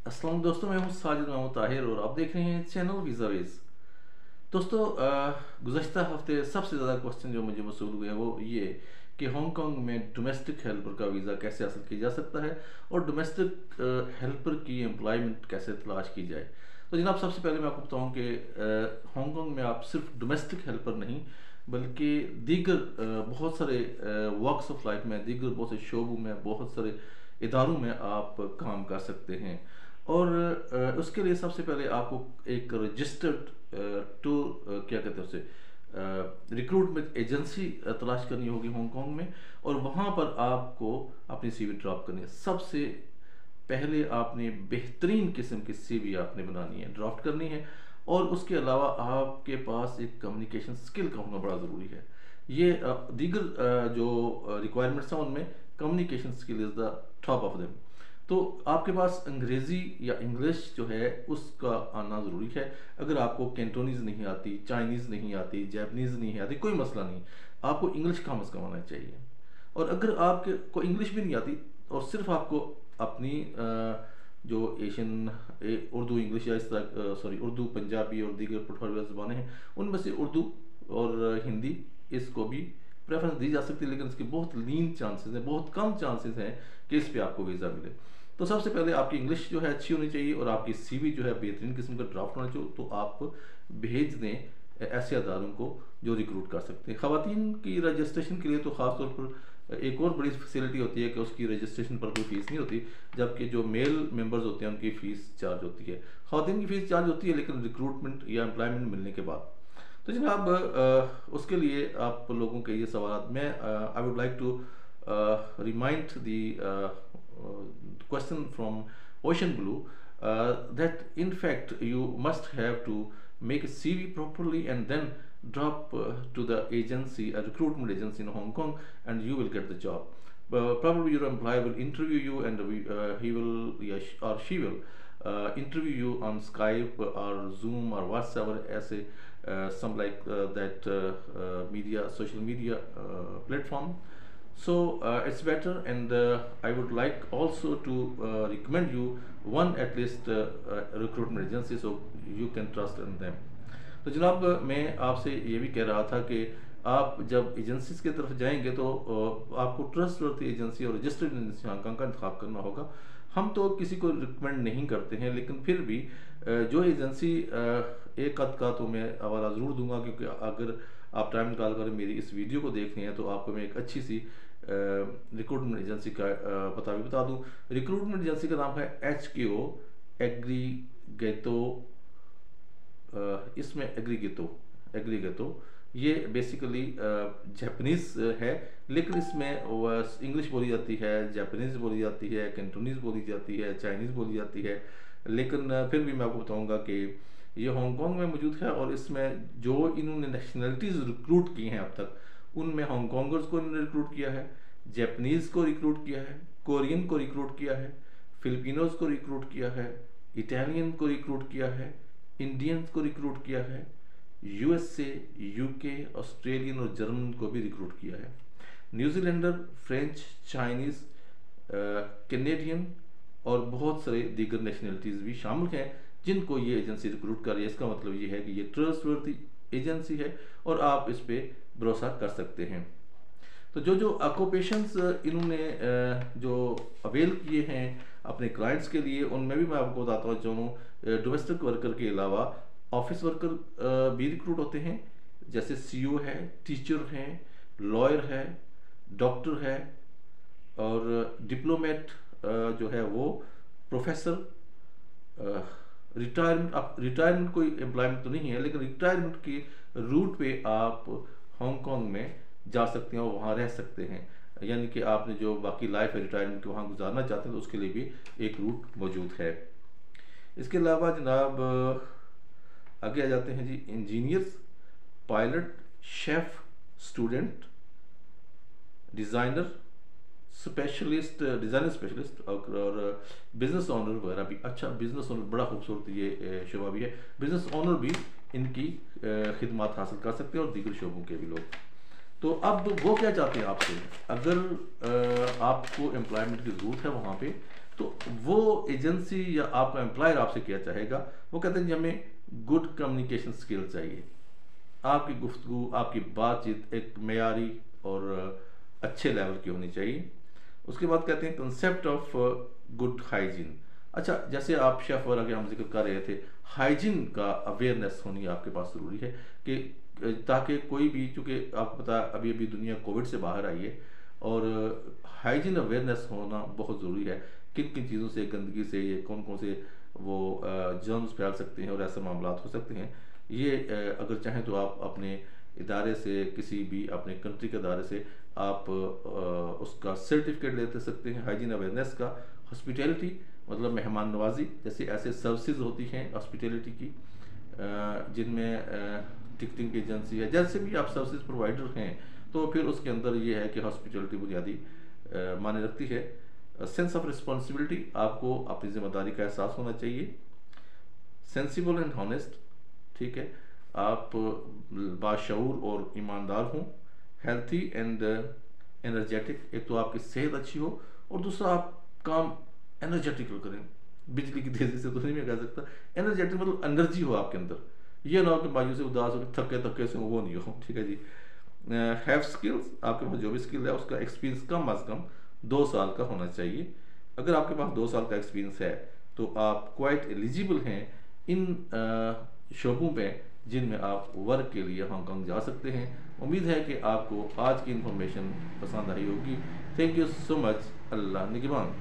अस्सलाम दोस्तों, मैं हूं साजिद महमूद ताहिर और आप देख रहे हैं चैनल वीज़ावेज़। दोस्तों, गुज़श्ता हफ्ते सबसे ज़्यादा क्वेश्चन जो मुझे मसूल हुए हैं वो ये कि हांगकांग में डोमेस्टिक हेल्पर का वीज़ा कैसे हासिल किया जा सकता है और डोमेस्टिक हेल्पर की एम्प्लॉयमेंट कैसे तलाश की जाए। तो जनाब, सबसे पहले मैं आपको बताऊं कि हांगकांग में आप सिर्फ डोमेस्टिक हेल्पर नहीं बल्कि दीगर बहुत सारे वॉक्स ऑफ लाइफ में, दीगर बहुत से शोबों में, बहुत सारे इदारों में आप काम कर सकते हैं। और उसके लिए सबसे पहले आपको एक रजिस्टर्ड टूर क्या कहते हैं उसे रिक्रूटमेंट एजेंसी तलाश करनी होगी हांगकांग में, और वहाँ पर आपको अपनी सीवी ड्रॉप करनी है। सबसे पहले आपने बेहतरीन किस्म की सीवी आपने बनानी है, ड्राफ्ट करनी है, और उसके अलावा आपके पास एक कम्युनिकेशन स्किल का होना बड़ा ज़रूरी है। ये दीगर जो रिक्वायरमेंट्स हैं उनमें communication skill is the top of them. तो आपके पास अंग्रेज़ी या इंग्लिश जो है उसका आना ज़रूरी है। अगर आपको कैंटोनीज़ नहीं आती, चाइनीज़ नहीं आती, जैपनीज़ नहीं आती, कोई मसला नहीं, आपको इंग्लिश कम से कम आना चाहिए। और अगर आपको इंग्लिश भी नहीं आती और सिर्फ आपको अपनी जो एशियन उर्दू इंग्लिश या इस तरह सॉरी उर्दू पंजाबी और दीगर पोर्टफोलियो ज़बानें हैं उनमें से उर्दू और हिंदी इसको भी प्रेफरेंस दी जा सकती है, लेकिन इसके बहुत लीन चांसेस हैं, बहुत कम चांसेस हैं कि इस पर आपको वीज़ा मिले। तो सबसे पहले आपकी इंग्लिश जो है अच्छी होनी चाहिए और आपकी सीवी जो है बेहतरीन किस्म का ड्राफ्ट होना चाहिए, तो आप भेज दें ऐसे अदारों को जो रिक्रूट कर सकते हैं। ख़वातीन की रजिस्ट्रेशन के लिए तो ख़ास तौर पर एक और बड़ी फैसिलिटी होती है कि उसकी रजिस्ट्रेशन पर कोई फ़ीस नहीं होती, जबकि जो मेल मेंबर्स होते हैं उनकी फ़ीस चार्ज होती है। ख़वातीन की फ़ीस चार्ज होती है लेकिन रिक्रूटमेंट या एम्प्लॉयमेंट मिलने के बाद। तो जनाब, उसके लिए आप लोगों के ये सवाल मैं I would like to remind the question from Ocean Blue, that in fact you must have to make a CV properly and then drop to the agency, a recruitment agency in Hong Kong, and you will get the job. Probably your employer will interview you, and he will, yeah, or she will interview you on Skype or Zoom or whatever as a some like that media, social media platform. So it's better, and I would like also to recommend you one at least recruitment agency so you can trust in them. तो जनाब, मैं आपसे ये भी कह रहा था कि आप जब एजेंसीज की तरफ जाएंगे तो आपको ट्रस्ट वर्दी एजेंसी और रजिस्टर्ड एजेंसी हांगकांग का इंतखाब करना होगा। हम तो किसी को रिकमेंड नहीं करते हैं, लेकिन फिर भी जो एजेंसी एक हद का तो मैं हवाला ज़रूर दूंगा, क्योंकि अगर आप टाइम निकाल कर मेरी इस वीडियो को देख रहे हैं तो आपको मैं एक अच्छी सी रिक्रूटमेंट एजेंसी का पता भी बता दूं। रिक्रूटमेंट एजेंसी का नाम है HKO एग्रीगेटो। इसमें एग्रीगेटो ये बेसिकली जापानीज़ है, लेकिन इसमें इंग्लिश बोली जाती है, जापानीज़ बोली जाती है, कैंटोनीज़ बोली जाती है, चाइनीज़ बोली जाती है। लेकिन फिर भी मैं आपको बताऊंगा कि ये हांगकांग में मौजूद है, और इसमें जो इन्होंने नेशनलिटीज़ रिक्रूट की हैं अब तक, उनमें हांगकांगर्स को इन्होंने रिक्रूट किया है, जापानीज़ को रिक्रूट किया है, कोरियन को रिक्रूट किया है, फिलिपिनोज को रिक्रूट किया है, इटालियन को रिक्रूट किया है, इंडियंस को रिक्रूट किया है, USA, UK, ऑस्ट्रेलियन और जर्मन को भी रिक्रूट किया है। न्यूजीलैंडर, फ्रेंच, चाइनीज़, कैनेडियन और बहुत सारे दीगर नेशनलिटीज़ भी शामिल हैं जिनको ये एजेंसी रिक्रूट कर रही है। इसका मतलब ये है कि ये ट्रस्टवर्दी एजेंसी है और आप इस पर भरोसा कर सकते हैं। तो जो ऑक्यूपेशंस इन्होंने जो अवेल किए हैं अपने क्लाइंट्स के लिए, उनमें भी मैं आपको बताता हूँ। जो डोमेस्टिक वर्कर के अलावा ऑफिस वर्कर भी रिक्रूट होते हैं, जैसे CEO है, टीचर हैं, लॉयर है, डॉक्टर है, और डिप्लोमेट जो है वो, प्रोफेसर, रिटायरमेंट कोई एम्प्लॉयमेंट तो नहीं है, लेकिन रिटायरमेंट की रूट पे आप हांगकांग में जा सकते हैं और वहाँ रह सकते हैं। यानी कि आपने जो बाकी लाइफ है रिटायरमेंट की वहाँ गुजारना चाहते हैं तो उसके लिए भी एक रूट मौजूद है। इसके अलावा जनाब आगे आ जाते हैं जी। Engineers, pilot, chef, student, designer specialist, designer specialist और बिजनेस ऑनर वगैरह भी। अच्छा, बिजनेस ऑनर बड़ा खूबसूरत ये शोबा भी है, बिजनेस ऑनर भी इनकी खिदमत हासिल कर सकते हैं और दीगर शोबों के भी लोग। तो अब वो क्या चाहते हैं आपसे, अगर आपको एम्प्लॉयमेंट की ज़रूरत है वहाँ पे, तो वो एजेंसी या आपका एम्प्लॉयर आपसे क्या चाहेगा, वो कहते हैं कि हमें गुड कम्युनिकेशन स्किल चाहिए, आपकी गुफ्तगू, आपकी बातचीत एक मेयारी और अच्छे लेवल की होनी चाहिए। उसके बाद कहते हैं कंसेप्ट ऑफ गुड हाइजीन। अच्छा, जैसे आप शेफ़ वगैरह के हम जिक्र कर रहे थे, हाइजीन का अवेयरनेस होनी आपके पास ज़रूरी है कि ताकि कोई भी, चूँकि आपको पता है अभी अभी दुनिया कोविड से बाहर आई है और हाइजीन अवेयरनेस होना बहुत ज़रूरी है। किन किन चीज़ों से, गंदगी से, ये कौन कौन से वो जर्म्स फैल सकते हैं और ऐसे मामला हो सकते हैं। ये अगर चाहें तो आप अपने इदारे से, किसी भी अपने कंट्री के इदारे से आप उसका सर्टिफिकेट ले सकते हैं हाइजीन अवेयरनेस का। हॉस्पिटैलिटी मतलब मेहमान नवाजी, जैसे ऐसे सर्विसेज होती हैं हॉस्पिटैलिटी की जिनमें टिकटिंग एजेंसी है, जैसे भी आप सर्विसेज प्रोवाइडर हैं, तो फिर उसके अंदर ये है कि हॉस्पिटैलिटी बुनियादी माने रखती है। सेंस ऑफ रिस्पॉन्सिबिलिटी, आपको अपनी जिम्मेदारी का एहसास होना चाहिए। सेंसिबल एंड हॉनेस्ट, ठीक है, आप बाशऊर और ईमानदार हों। हेल्थी एंड एनर्जेटिक, एक तो आपकी सेहत अच्छी हो और दूसरा आप काम एनर्जेटिकल करें। बिजली की तेजी से तो नहीं मैं कह सकता, एनर्जेटिक मतलब एनर्जी हो आपके अंदर, ये ना हो कि मायूस से उदास हो, थके थके से, वो नहीं हो, ठीक है जी। हैव स्किल्स, आपके पास जो भी स्किल है उसका एक्सपीरियंस कम अज़ कम 2 साल का होना चाहिए। अगर आपके पास 2 साल का एक्सपीरियंस है तो आप क्वाइट एलिजिबल हैं इन शोबों में जिनमें आप वर्क के लिए हांगकांग जा सकते हैं। उम्मीद है कि आपको आज की इन्फॉर्मेशन पसंद आई होगी। Thank you so much. Allah निगहबान।